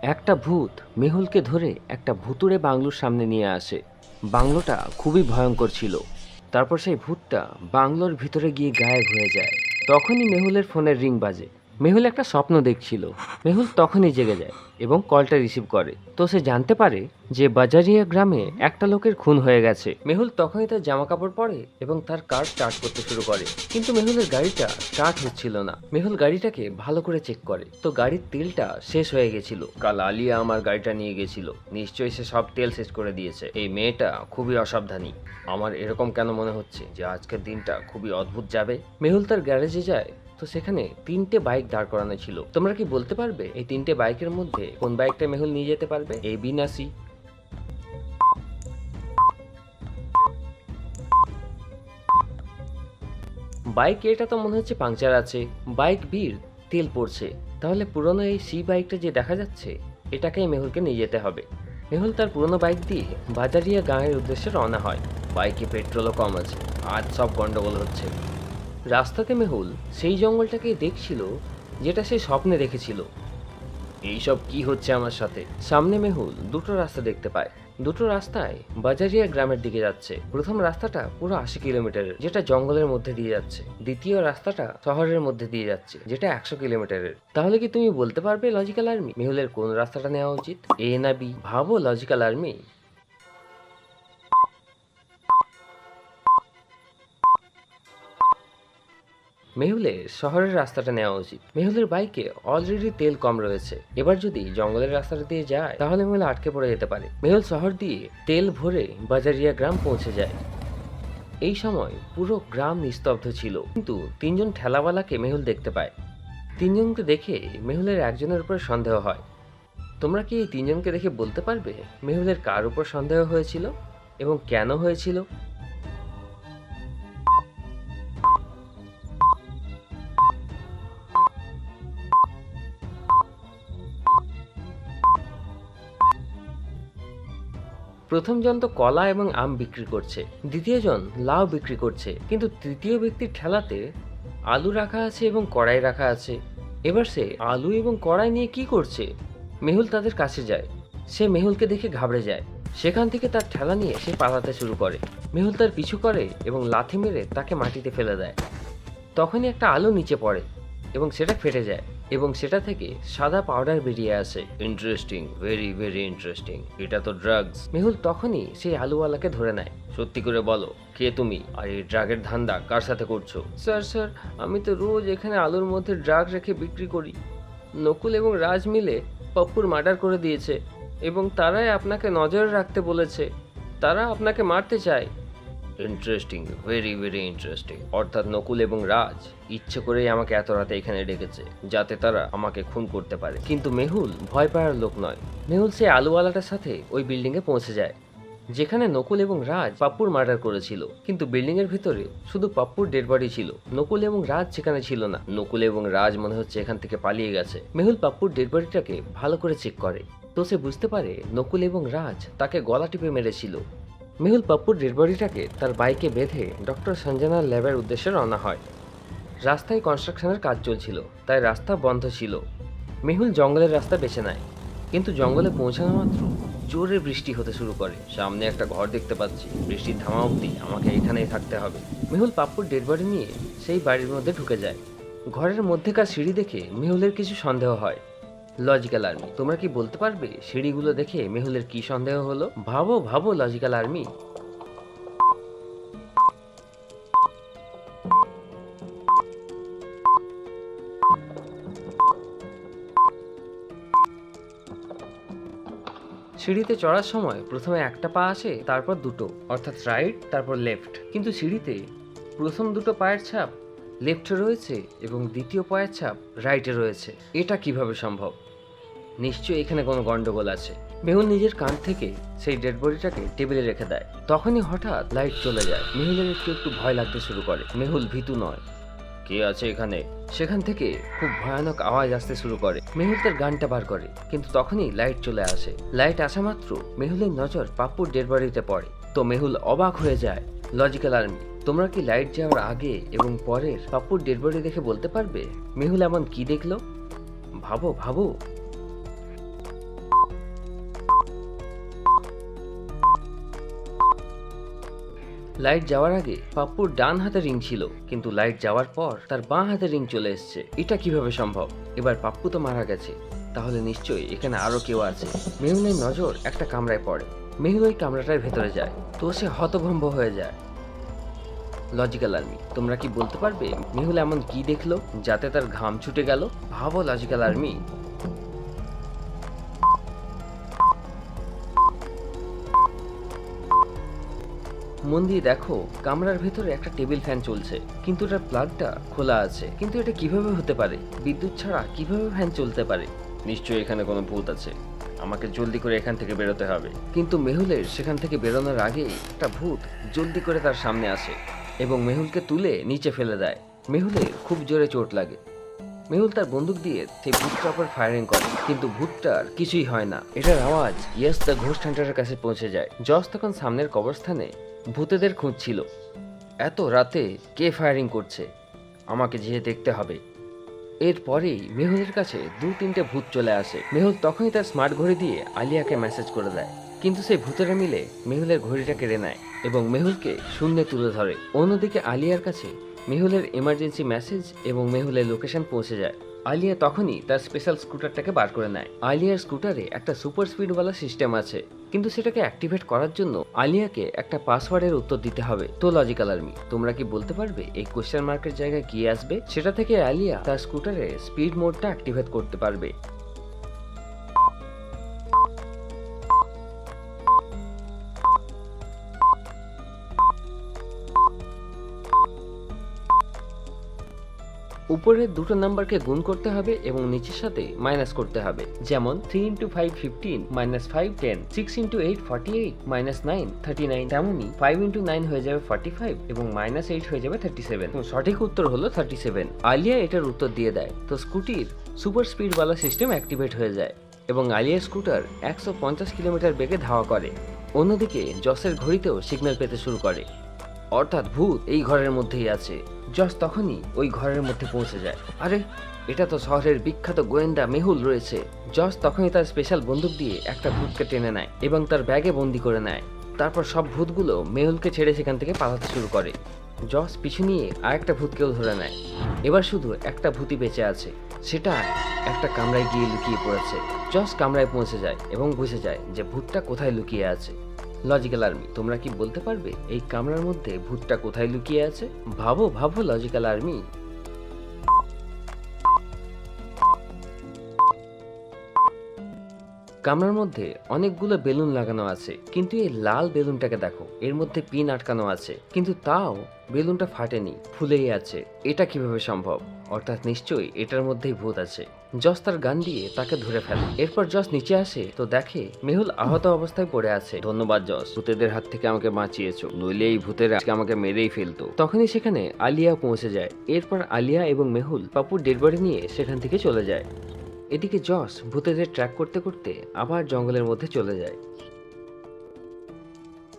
একটা ভূত মেহুলকে ধরে একটা ভুতুড়ে বাংলোর সামনে নিয়ে আসে। বাংলোটা খুবই ভয়ঙ্কর ছিল। তারপর সেই ভূতটা বাংলোর ভিতরে গিয়ে গায়েব হয়ে যায়। তখনই মেহুলের ফোনের রিং বাজে। মেহুল একটা স্বপ্ন দেখছিল। মেহুল তখনই জেগে যায় এবং কলটা রিসিভ করে। তো সে জানতে পারে যে বাজারিয়া গ্রামে একটা লোকের খুন হয়ে গেছে। মেহুল তখনই তার জামা কাপড় পরে এবং তার কার স্টার্ট করতে শুরু করে, কিন্তু মেহুলের গাড়িটা স্টার্ট হচ্ছিল না। মেহুল গাড়িটাকে ভালো করে চেক করে, তো গাড়ির তেলটা শেষ হয়ে গেছিল। কাল আলিয়া আমার গাড়িটা নিয়ে গেছিল, নিশ্চয়ই সে সব তেল শেষ করে দিয়েছে। এই মেয়েটা খুবই অসাবধানী। আমার এরকম কেন মনে হচ্ছে যে আজকের দিনটা খুবই অদ্ভুত যাবে। মেহুল তার গ্যারেজে যায়, তো সেখানে 3টে বাইক দাঁড় করানো ছিল। তোমরা কি বলতে পারবে এই 3টে বাইকের মধ্যে কোন বাইকটা মেহুল নিয়ে যেতে পারবে, এ বি না সি? বাইক এটা তো মনে হচ্ছে পাংচার আছে। বাইক বির তেল পড়ছে। তাহলে পুরনো এই সি বাইকটা যে দেখা যাচ্ছে, এটাকেই মেহুলকে নিয়ে যেতে হবে। মেহুল তার পুরনো বাইক দিয়ে বাজারিয়া গাঁয়ের উদ্দেশ্যে রওনা হয়। বাইকে পেট্রোলও কম আছে, আজ সব গন্ডগোল হচ্ছে। রাস্তাতে মেহুল সেই জঙ্গলটাকে দেখছিল যেটা সে স্বপ্নে দেখেছিল। এইসব কি হচ্ছে আমার সাথে? সামনে মেহুল দুটো রাস্তা দেখতে পায়। দুটো রাস্তায় বাজারিয়া গ্রামের দিকে যাচ্ছে। প্রথম রাস্তাটা পুরো 80 কিলোমিটারের, যেটা জঙ্গলের মধ্যে দিয়ে যাচ্ছে। দ্বিতীয় রাস্তাটা শহরের মধ্যে দিয়ে যাচ্ছে, যেটা 100 কিলোমিটারের। তাহলে কি তুমি বলতে পারবে লজিক্যাল আর্মি, মেহুলের কোন রাস্তাটা নেওয়া উচিত, এ না বি? ভাবো লজিক্যাল আর্মি। মেহুলের শহরের রাস্তাটা নেওয়া উচিত। মেহুলের বাইকে অলরেডি তেল কম রয়েছে। এবার যদি জঙ্গলের রাস্তাটা দিয়ে যায় তাহলে মেহুল আটকে পড়ে যেতে পারে। মেহুল শহর দিয়ে তেল ভরে বাজারিয়া গ্রাম পৌঁছে যায়। এই সময় পুরো গ্রাম নিস্তব্ধ ছিল, কিন্তু 3জন ঠেলাওয়ালাকে মেহুল দেখতে পায়। 3জনকে দেখে মেহুলের একজনের উপর সন্দেহ হয়। তোমরা কি এই 3জনকে দেখে বলতে পারবে মেহুলের কার উপর সন্দেহ হয়েছিল এবং কেন হয়েছিল? প্রথম জন তো কলা এবং আম বিক্রি করছে, দ্বিতীয় জন লাউ বিক্রি করছে, কিন্তু তৃতীয় ব্যক্তির ঠেলাতে আলু রাখা আছে এবং কড়াই রাখা আছে। এবার সে আলু এবং কড়াই নিয়ে কি করছে? মেহুল তাদের কাছে যায়। সে মেহুলকে দেখে ঘাবড়ে যায়। সেখান থেকে তার ঠেলা নিয়ে সে পালাতে শুরু করে। মেহুল তার পিছু করে এবং লাথি মেরে তাকে মাটিতে ফেলে দেয়। তখনই একটা আলু নিচে পড়ে এবং সেটা ফেটে যায় এবং সেটা থেকে সাদা পাউডার বেরিয়ে আসে। Interesting, very very interesting. এটা তো ড্রাগস। মেহুল তখনই সেই আলুওয়ালাকে ধরে নেয়। সত্যি করে বলো, কে তুমি, আর এই ড্রাগের ধান্দা কার সাথে করছো? স্যার স্যার, আমি তো রোজ এখানে আলুর মধ্যে ড্রাগ রেখে বিক্রি করি। নকুল এবং রাজ মিলে পপ্পুর মার্ডার করে দিয়েছে এবং তারাই আপনাকে নজরে রাখতে বলেছে। তারা আপনাকে মারতে চায়। Interesting, very very interesting. অর্থাৎ নকুল এবং রাজ ইচ্ছে করেই আমাকে এত রাতে এখানে ডেকেছে, যাতে তারা আমাকে খুন করতে পারে। কিন্তু মেহুল ভয় পাওয়ার লোক নয়। মেহুল সেই আলুওয়ালাটার সাথে ওই বিল্ডিংয়ে পৌঁছে যায়, যেখানে নকুল এবং রাজ পাপ্পুর মার্ডার করেছিল। কিন্তু বিল্ডিং এর ভিতরে শুধু পাপ্পুর ডেড বডি ছিল, নকুল এবং রাজ সেখানে ছিল না। নকুল এবং রাজ মনে হচ্ছে এখান থেকে পালিয়ে গেছে। মেহুল পাপ্পুর ডেড বডিটাকে ভালো করে চেক করে, তো সে বুঝতে পারে নকুল এবং রাজ তাকে গলা টিপে মেরেছিল। মেহুল পাপ্পুর ডেড বডিটাকে তার বাইকে বেঁধে ডক্টর সঞ্জনার ল্যাবের উদ্দেশ্যে রওনা হয়। রাস্তায় কনস্ট্রাকশনের কাজ চলছিল, তাই রাস্তা বন্ধ ছিল। মেহুল জঙ্গলের রাস্তা বেছে নেয়, কিন্তু জঙ্গলে পৌঁছানো মাত্র জোরে বৃষ্টি হতে শুরু করে। সামনে একটা ঘর দেখতে পাচ্ছি, বৃষ্টির থামা অবধি আমাকে এখানেই থাকতে হবে। মেহুল পাপ্পুর ডেড বডি নিয়ে সেই বাড়ির মধ্যে ঢুকে যায়। ঘরের মধ্যেকার সিঁড়ি দেখে মেহুলের কিছু সন্দেহ হয়। লজিক্যাল আর্মি, তোমরা কি বলতে পারবে সিঁড়িগুলো দেখে মেহুলের কি সন্দেহ হলো? ভাবো ভাবো লজিক্যাল আর্মি। সিঁড়িতে চড়ার সময় প্রথমে একটা পা আসে, তারপর দুটো, অর্থাৎ রাইট তারপর লেফট। কিন্তু সিঁড়িতে প্রথম দুটো পায়ের ছাপ লেফটে রয়েছে এবং দ্বিতীয় পায়ের ছাপ রাইটে রয়েছে। এটা কিভাবে সম্ভব? নিশ্চয়ই এখানে কোনো গন্ডগোল আছে। মেহুল নিজের কান থেকে সেই ডেড বডিটাকে টেবিলে রেখে দেয়। তখনই হঠাৎ লাইট চলে যায়। মেহুলের একটু একটু ভয় লাগতে শুরু করে। মেহুল ভীতু নয়। কে আছে এখানে? সেখান থেকে খুব ভয়ানক আওয়াজ আসতে শুরু করে। মেহুল তার গানটা বার করে, কিন্তু তখনই লাইট চলে আসে। লাইট আসা মাত্র মেহুলের নজর পাপ্পুর ডেড বডিতে পড়ে। তো মেহুল অবাক হয়ে যায়। লজিক্যাল আর্মি, তোমরা কি লাইট যাওয়ার আগে এবং পরের পাপ্পুর ডেড বডি দেখে বলতে পারবে মেহুল এমন কি দেখলো? ভাবো ভাবো। লাইট যাওয়ার আগে পাপ্পুর ডান হাতে রিং ছিল, কিন্তু লাইট যাওয়ার পর তার বাঁ হাতে রিং চলে এসছে। এটা কিভাবে সম্ভব? এবার পাপ্পু তো মারা গেছে, তাহলে নিশ্চয়ই এখানে আরো কেউ আছে। মেহুলের নজর একটা কামরায় পড়ে। মেহুল ওই কামরাটার ভেতরে যায়, তো সে হতভম্ব হয়ে যায়। লজিক্যাল আর্মি, তোমরা কি বলতে পারবে মেহুল এমন কি দেখলো যাতে তার ঘাম ছুটে গেল? ভাবো লজিক্যাল আর্মি। মন দিয়ে দেখো, কামরার ভেতরে একটা টেবিল ফ্যান চলছে, কিন্তু এটার প্লাগটা খোলা আছে। কিন্তু এটা কিভাবে হতে পারে? বিদ্যুৎ ছাড়া কিভাবে ফ্যান চলতে পারে? নিশ্চয়ই এখানে কোনো ভূত আছে, আমাকে জলদি করে এখান থেকে বেরোতে হবে। কিন্তু মেহুলের সেখান থেকে বেরোনোর আগেই একটা ভূত জলদি করে তার সামনে আসে এবং মেহুলকে তুলে নিচে ফেলে দেয়। মেহুলের খুব জোরে চোট লাগে। মেহুল তার বন্দুক দিয়ে সেই ভূতটার উপর ফায়ারিং করে, কিন্তু ভূতটার কিছুই হয় না। এটার আওয়াজ ইয়েস দ্য ঘোস্ট হান্টারের কাছে পৌঁছে যায়। জস তখন সামনের কবরস্থানে ভূতেদের খুঁজছিল। এত রাতে কে ফায়ারিং করছে, আমাকে যেয়ে দেখতে হবে। এরপরেই মেহুলের কাছে 2-3টে ভূত চলে আসে। মেহুল তখনই তার স্মার্ট ঘড়ি দিয়ে আলিয়াকে মেসেজ করে দেয়, কিন্তু সেই ভূতেরা মিলে মেহুলের ঘড়িটা কেড়ে নেয় এবং মেহুলকে শূন্যে তুলে ধরে। অন্যদিকে আলিয়ার কাছে মেহুলের এমার্জেন্সি মেসেজ এবং মেহুলের লোকেশন পৌঁছে যায়। আলিয়া তখনই তার স্পেশাল স্কুটারটাকে বার করে নেয়। আলিয়ার স্কুটারে একটা সুপার স্পিডওয়ালা সিস্টেম আছে, কিন্তু সেটাকে অ্যাক্টিভেট করার জন্য আলিয়াকে একটা পাসওয়ার্ডের উত্তর দিতে হবে। তো লজিক্যাল আর্মি, তোমরা কি বলতে পারবে এই কোশ্চেন মার্কের জায়গায় কি আসবে? সেটা থেকে আলিয়া তার স্কুটারে স্পিড মোডটা অ্যাক্টিভেট করতে পারবে। উপরের দুটো নাম্বারকে গুণ করতে হবে এবং নিচের সাথে মাইনাস করতে হবে। যেমন 3 × 5 15, -5 10, 6 × 8 48, -9 39। তেমনি 5 × 9 হয়ে যাবে 45 এবং -8 হয়ে যাবে 37। তো সঠিক উত্তর হলো 37। আলিয়া এটার উত্তর দিয়ে দেয়, তো স্কুটির সুপার স্পিডওয়ালা সিস্টেম অ্যাক্টিভেট হয়ে যায় এবং আলিয়ার স্কুটার 150 কিলোমিটার বেগে ধাওয়া করে। অন্যদিকে জসের ঘড়িতেও সিগন্যাল পেতে শুরু করে, অর্থাৎ ভূত এই ঘরের মধ্যেই আছে। জস তখনই ওই ঘরের মধ্যে পৌঁছে যায়। আরে, এটা তো শহরের বিখ্যাত গোয়েন্দা মেহুল রয়েছে। জস তখনই তার স্পেশাল বন্দুক দিয়ে একটা ভূতকে টেনে নেয় এবং তার ব্যাগে বন্দি করে নেয়। তারপর সব ভূতগুলো মেহুলকে ছেড়ে সেখান থেকে পালাতে শুরু করে। জস পিছু নিয়ে আরেকটা ভূতকেও ধরে নেয়। এবার শুধু একটা ভূতই বেঁচে আছে, সেটা একটা কামরায় গিয়ে লুকিয়ে পড়েছে। জস কামরায় পৌঁছে যায় এবং বুঝে যায় যে ভূতটা কোথায় লুকিয়ে আছে। লজিক্যাল আর্মি, তোমরা কি বলতে পারবে এই কামরার মধ্যে ভূতটা কোথায় লুকিয়ে আছে? ভাবো ভাবো লজিক্যাল আর্মি। কামরার মধ্যে অনেকগুলো বেলুন লাগানো আছে, কিন্তু এই লাল বেলুনটাকে দেখো, এর মধ্যে পিন আটকানো আছে, কিন্তু তাও বেলুনটা ফাটেনি, ফুলেই আছে। এটা কিভাবে সম্ভব? অর্থাৎ নিশ্চয়ই এটার মধ্যেই ভূত আছে। জস তার গান দিয়ে তাকে ধরে ফেলে। এরপর জস নিচে আসে তো দেখে মেহুল আহত অবস্থায় পড়ে আছে। ধন্যবাদ জস, ভূতেদের হাত থেকে আমাকে বাঁচিয়েছো, নইলে এই ভূতেরা আজকে আমাকে মেরেই ফেলতো। তখনই সেখানে আলিয়া পৌঁছে যায়। এরপর আলিয়া এবং মেহুল পাপুর ডেড বডি নিয়ে সেখান থেকে চলে যায়। এদিকে জস ভূতেদের ট্র্যাক করতে করতে আবার জঙ্গলের মধ্যে চলে যায়।